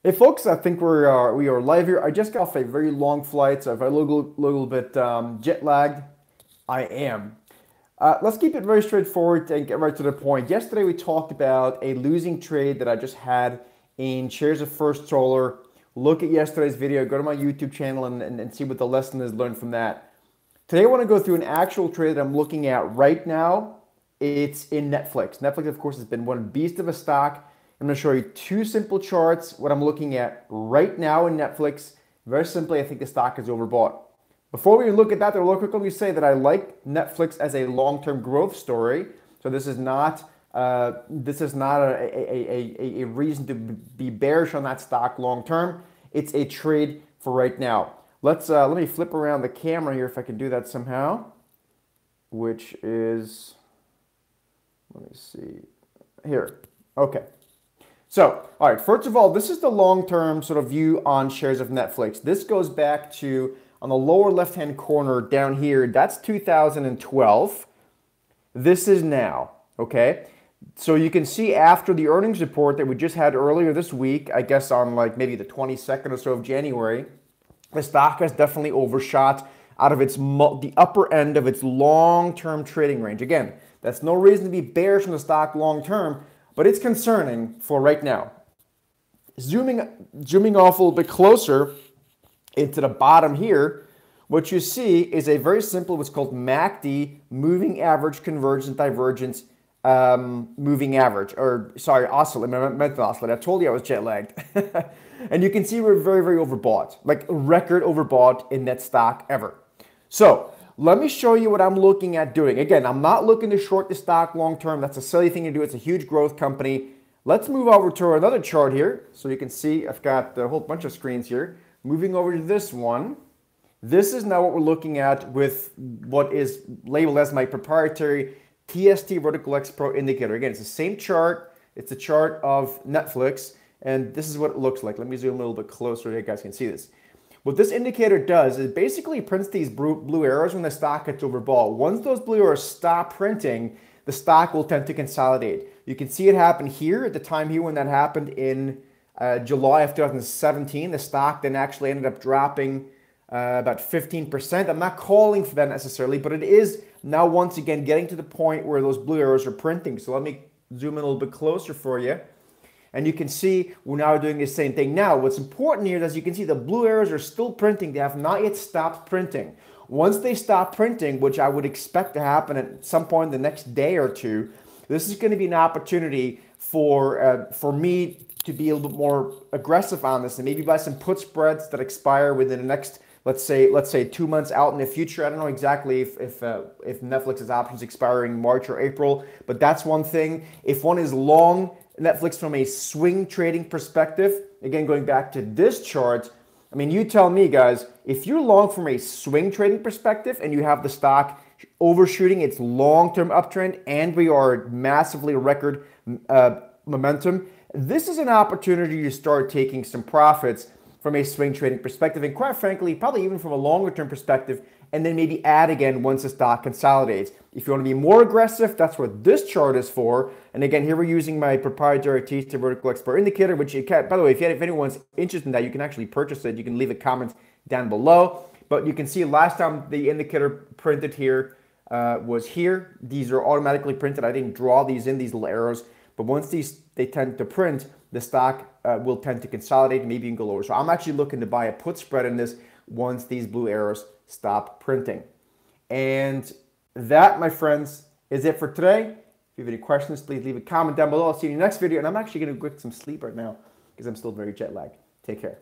Hey folks, I think we are live here. I just got off a very long flight, so if I look a little bit jet lagged, I am. Let's keep it very straightforward and get right to the point. Yesterday we talked about a losing trade that I just had in shares of First Solar. Look at yesterday's video, go to my YouTube channel and see what the lesson is learned from that. Today I want to go through an actual trade that I'm looking at right now. It's in Netflix. Netflix, of course, has been one beast of a stock. I'm going to show you two simple charts, what I'm looking at right now in Netflix. Very simply, I think the stock is overbought. Before we look at that, though, real quick, let me say that I like Netflix as a long-term growth story. So this is not a reason to be bearish on that stock long-term. It's a trade for right now. Let me flip around the camera here if I can do that somehow, which is, let me see, here. Okay. So, all right, first of all, this is the long-term sort of view on shares of Netflix. This goes back to, on the lower left-hand corner down here, that's 2012. This is now, okay? So you can see after the earnings report that we just had earlier this week, I guess on like maybe the 22nd or so of January, the stock has definitely overshot out of the upper end of its long-term trading range. Again, that's no reason to be bearish on the stock long-term, but it's concerning for right now. Zooming off a little bit closer into the bottom here, what you see is a very simple, what's called MACD, moving average convergence divergence moving average, or sorry, oscillate, I meant to oscillate. I told you I was jet lagged. And you can see we're very, very overbought, like record overbought in that stock ever. So let me show you what I'm looking at doing. Again, I'm not looking to short the stock long term. That's a silly thing to do. It's a huge growth company. Let's move over to another chart here. So you can see I've got a whole bunch of screens here. Moving over to this one. This is now what we're looking at with what is labeled as my proprietary TST Vertical X Pro indicator. Again, it's the same chart. It's a chart of Netflix. And this is what it looks like. Let me zoom a little bit closer so you guys can see this. What this indicator does is basically prints these blue arrows when the stock gets overbought. Once those blue arrows stop printing, the stock will tend to consolidate. You can see it happen here at the time here when that happened in July of 2017. The stock then actually ended up dropping about 15%. I'm not calling for that necessarily, but it is now once again getting to the point where those blue arrows are printing. So let me zoom in a little bit closer for you. And you can see we're now doing the same thing. Now, what's important here is, as you can see, the blue arrows are still printing. They have not yet stopped printing. Once they stop printing, which I would expect to happen at some point the next day or two, this is going to be an opportunity for me to be a little bit more aggressive on this and maybe buy some put spreads that expire within the next, let's say 2 months out in the future. I don't know exactly if Netflix's options expiring March or April, but that's one thing. If one is long Netflix from a swing trading perspective, again, going back to this chart, I mean, you tell me, guys, if you're long from a swing trading perspective and you have the stock overshooting its long-term uptrend and we are massively record momentum, this is an opportunity to start taking some profits from a swing trading perspective, and quite frankly, probably even from a longer-term perspective, and then maybe add again once the stock consolidates. If you want to be more aggressive, that's what this chart is for. And again, here we're using my proprietary TST Vertical X Pro indicator, which you can, by the way, if anyone's interested in that, you can actually purchase it. You can leave a comment down below. But you can see last time the indicator printed here was here. These are automatically printed. I didn't draw these in, these little arrows. But once they tend to print, the stock will tend to consolidate and maybe even go lower. So I'm actually looking to buy a put spread in this once these blue arrows stop printing. And that, my friends, is it for today. If you have any questions, please leave a comment down below. I'll see you in the next video. And I'm actually going to get some sleep right now because I'm still very jet lagged. Take care.